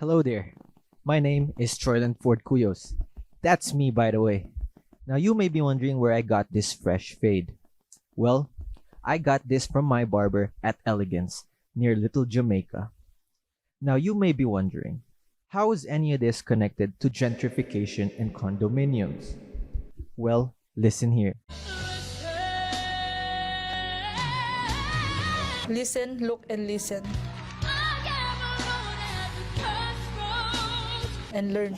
Hello there. My name is Troyland Ford Cuyos. That's me, by the way. Now, you may be wondering where I got this fresh fade. Well, I got this from my barber at Elegance, near Little Jamaica. Now, you may be wondering, how is any of this connected to gentrification and condominiums? Well, listen here. Listen, look, and listen. And learn.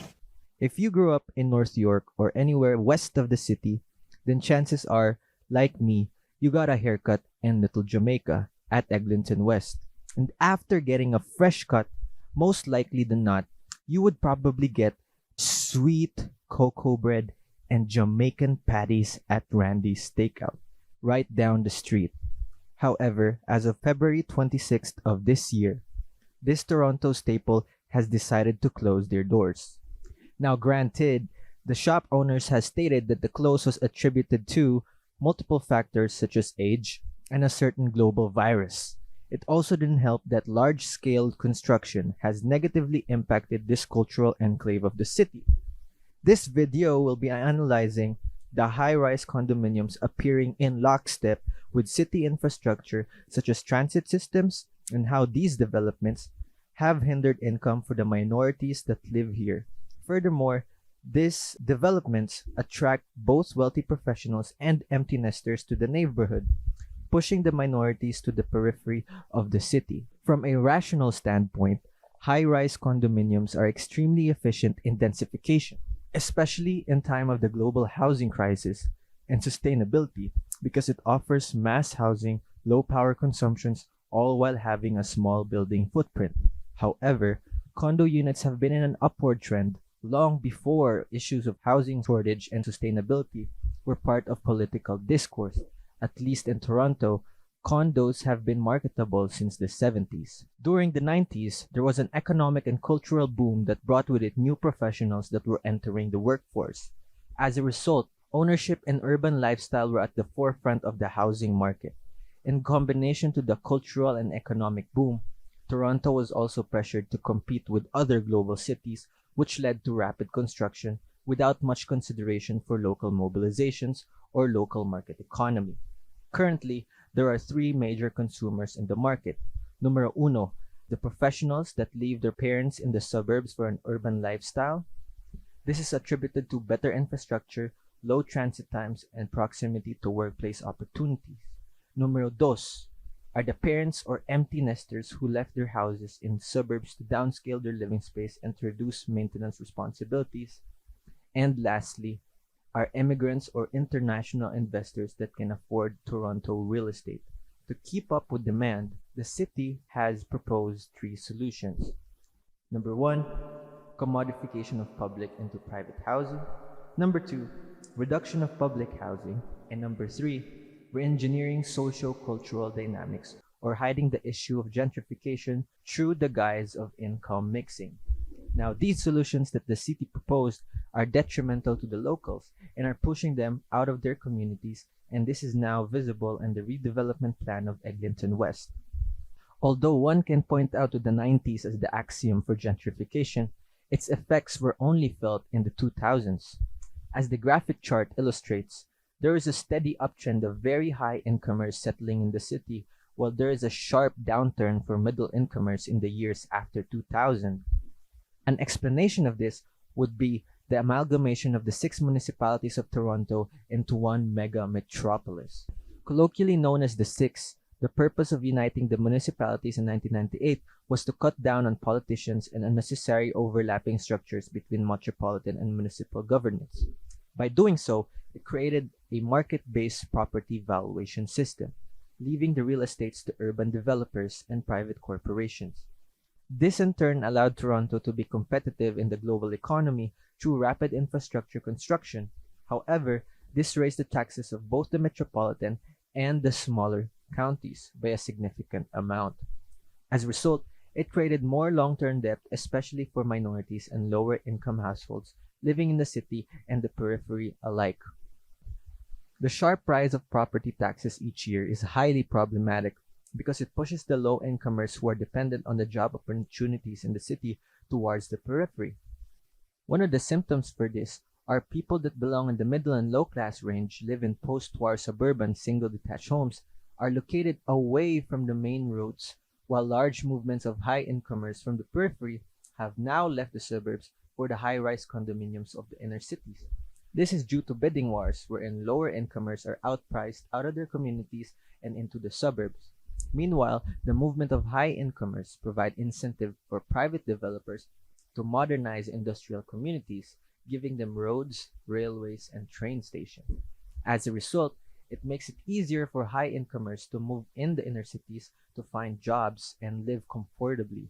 If you grew up in North York or anywhere west of the city, then chances are, like me, you got a haircut in Little Jamaica at Eglinton West. And after getting a fresh cut, most likely than not, you would probably get sweet cocoa bread and Jamaican patties at Randy's Takeout, right down the street. However, as of February 26th of this year, this Toronto staple has decided to close their doors. Now, granted, the shop owners has stated that the close was attributed to multiple factors such as age and a certain global virus. It also didn't help that large-scale construction has negatively impacted this cultural enclave of the city. This video will be analyzing the high-rise condominiums appearing in lockstep with city infrastructure such as transit systems and how these developments have hindered income for the minorities that live here. Furthermore, these developments attract both wealthy professionals and empty nesters to the neighborhood, pushing the minorities to the periphery of the city. From a rational standpoint, high-rise condominiums are extremely efficient in densification, especially in time of the global housing crisis, and sustainability because it offers mass housing, low power consumptions, all while having a small building footprint. However, condo units have been in an upward trend long before issues of housing shortage and sustainability were part of political discourse. At least in Toronto, condos have been marketable since the 70s. During the 90s, there was an economic and cultural boom that brought with it new professionals that were entering the workforce. As a result, ownership and urban lifestyle were at the forefront of the housing market. In combination to the cultural and economic boom, Toronto was also pressured to compete with other global cities, which led to rapid construction without much consideration for local mobilizations or local market economy. Currently, there are three major consumers in the market. Numero uno, the professionals that leave their parents in the suburbs for an urban lifestyle. This is attributed to better infrastructure, low transit times, and proximity to workplace opportunities. Numero dos are the parents or empty nesters who left their houses in suburbs to downscale their living space and to reduce maintenance responsibilities. And lastly, are immigrants or international investors that can afford Toronto real estate. To keep up with demand, the city has proposed three solutions. Number one, commodification of public into private housing. Number two, reduction of public housing. And number three, re-engineering socio-cultural dynamics or hiding the issue of gentrification through the guise of income mixing. Now, these solutions that the city proposed are detrimental to the locals and are pushing them out of their communities, and this is now visible in the redevelopment plan of Eglinton West. Although one can point out to the 90s as the axiom for gentrification, its effects were only felt in the 2000s. As the graphic chart illustrates, there is a steady uptrend of very high incomers settling in the city, while there is a sharp downturn for middle incomers in the years after 2000. An explanation of this would be the amalgamation of the 6 municipalities of Toronto into one mega metropolis. Colloquially known as the Six, the purpose of uniting the municipalities in 1998 was to cut down on politicians and unnecessary overlapping structures between metropolitan and municipal governance. By doing so, it created a market-based property valuation system, leaving the real estates to urban developers and private corporations. This in turn allowed Toronto to be competitive in the global economy through rapid infrastructure construction. However, this raised the taxes of both the metropolitan and the smaller counties by a significant amount. As a result, it created more long-term debt, especially for minorities and lower-income households living in the city and the periphery alike. The sharp rise of property taxes each year is highly problematic because it pushes the low-incomers who are dependent on the job opportunities in the city towards the periphery. One of the symptoms for this are people that belong in the middle and low class range live in post-war suburban single detached homes are located away from the main roads, while large movements of high incomers from the periphery have now left the suburbs for the high-rise condominiums of the inner cities. This is due to bidding wars wherein lower incomers are outpriced out of their communities and into the suburbs. Meanwhile, the movement of high incomers provide incentive for private developers to modernize industrial communities, giving them roads, railways, and train stations. As a result, it makes it easier for high incomers to move in the inner cities to find jobs and live comfortably,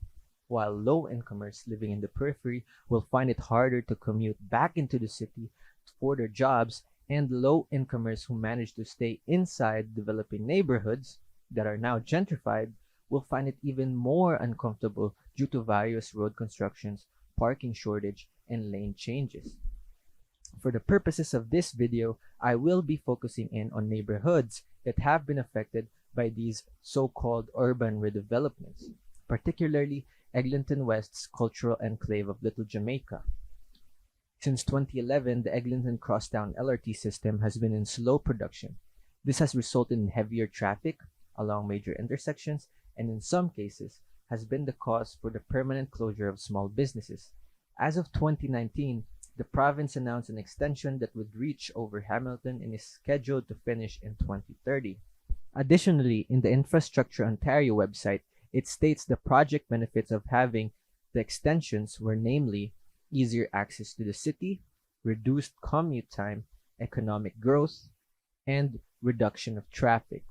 while low incomers living in the periphery will find it harder to commute back into the city for their jobs, and low incomers who manage to stay inside developing neighborhoods that are now gentrified will find it even more uncomfortable due to various road constructions, parking shortage, and lane changes. For the purposes of this video, I will be focusing in on neighborhoods that have been affected by these so-called urban redevelopments, particularly Eglinton West's cultural enclave of Little Jamaica. Since 2011, the Eglinton Crosstown LRT system has been in slow production. This has resulted in heavier traffic along major intersections and in some cases has been the cause for the permanent closure of small businesses. As of 2019, the province announced an extension that would reach over Hamilton and is scheduled to finish in 2030. Additionally, in the Infrastructure Ontario website, it states the project benefits of having the extensions were namely easier access to the city, reduced commute time, economic growth, and reduction of traffic.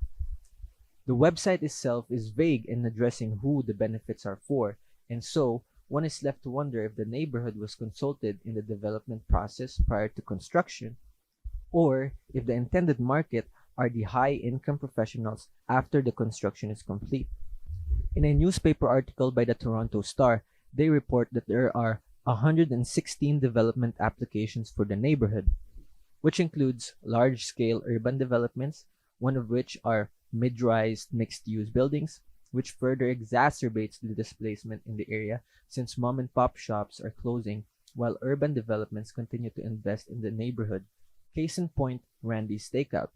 The website itself is vague in addressing who the benefits are for, and so one is left to wonder if the neighborhood was consulted in the development process prior to construction, or if the intended market are the high-income professionals after the construction is complete. In a newspaper article by the Toronto Star, they report that there are 116 development applications for the neighborhood, which includes large-scale urban developments, one of which are mid-rise mixed-use buildings, which further exacerbates the displacement in the area since mom-and-pop shops are closing while urban developments continue to invest in the neighborhood. Case in point, Randy's Takeout.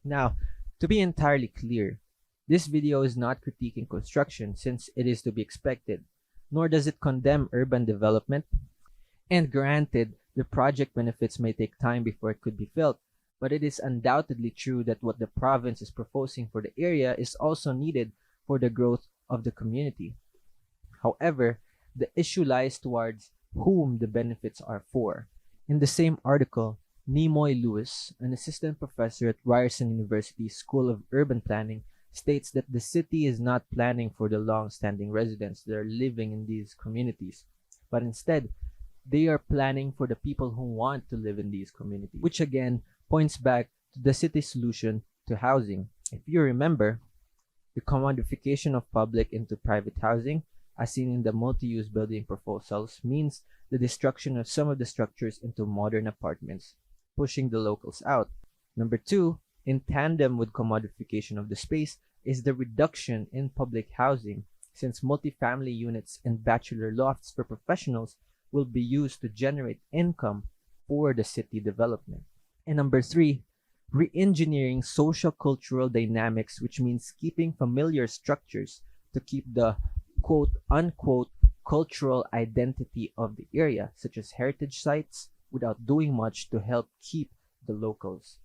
Now, to be entirely clear, this video is not critiquing construction since it is to be expected, nor does it condemn urban development. And granted, the project benefits may take time before it could be felt, but it is undoubtedly true that what the province is proposing for the area is also needed for the growth of the community. However, the issue lies towards whom the benefits are for. In the same article, Nimoy Lewis, an assistant professor at Ryerson University School of Urban Planning, states that the city is not planning for the long-standing residents that are living in these communities, but instead, they are planning for the people who want to live in these communities, which again points back to the city's solution to housing. If you remember, the commodification of public into private housing, as seen in the multi-use building proposals, means the destruction of some of the structures into modern apartments, pushing the locals out. Number two, in tandem with commodification of the space, is the reduction in public housing, since multifamily units and bachelor lofts for professionals will be used to generate income for the city development. And number three, re-engineering social-cultural dynamics, which means keeping familiar structures to keep the quote-unquote cultural identity of the area, such as heritage sites, without doing much to help keep the locals.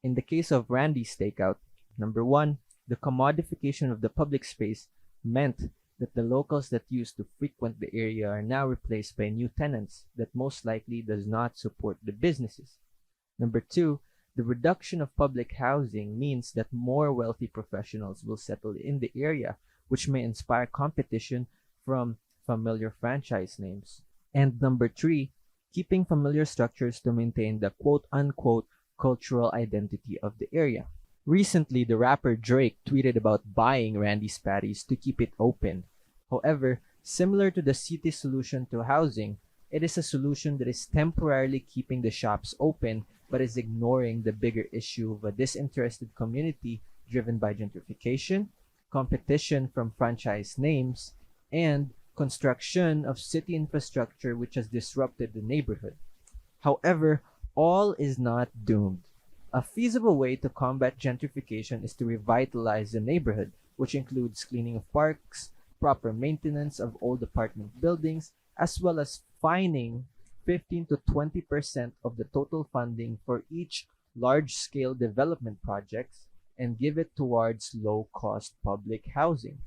In the case of Randy's Takeout, number one, the commodification of the public space meant that the locals that used to frequent the area are now replaced by new tenants that most likely does not support the businesses. Number two, the reduction of public housing means that more wealthy professionals will settle in the area, which may inspire competition from familiar franchise names. And number three, keeping familiar structures to maintain the quote-unquote cultural identity of the area. Recently, the rapper Drake tweeted about buying Randy's Patties to keep it open. However, similar to the city's solution to housing, it is a solution that is temporarily keeping the shops open but is ignoring the bigger issue of a disinterested community driven by gentrification, competition from franchise names, and construction of city infrastructure which has disrupted the neighborhood. However, all is not doomed. A feasible way to combat gentrification is to revitalize the neighborhood, which includes cleaning of parks, proper maintenance of old apartment buildings, as well as fining 15 to 20% of the total funding for each large-scale development projects and give it towards low-cost public housing.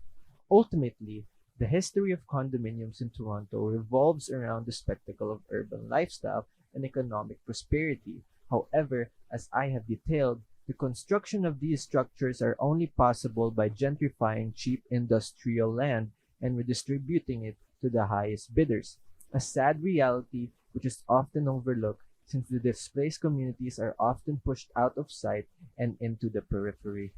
Ultimately, the history of condominiums in Toronto revolves around the spectacle of urban lifestyle and economic prosperity. However, as I have detailed, the construction of these structures are only possible by gentrifying cheap industrial land and redistributing it to the highest bidders. A sad reality which is often overlooked since the displaced communities are often pushed out of sight and into the periphery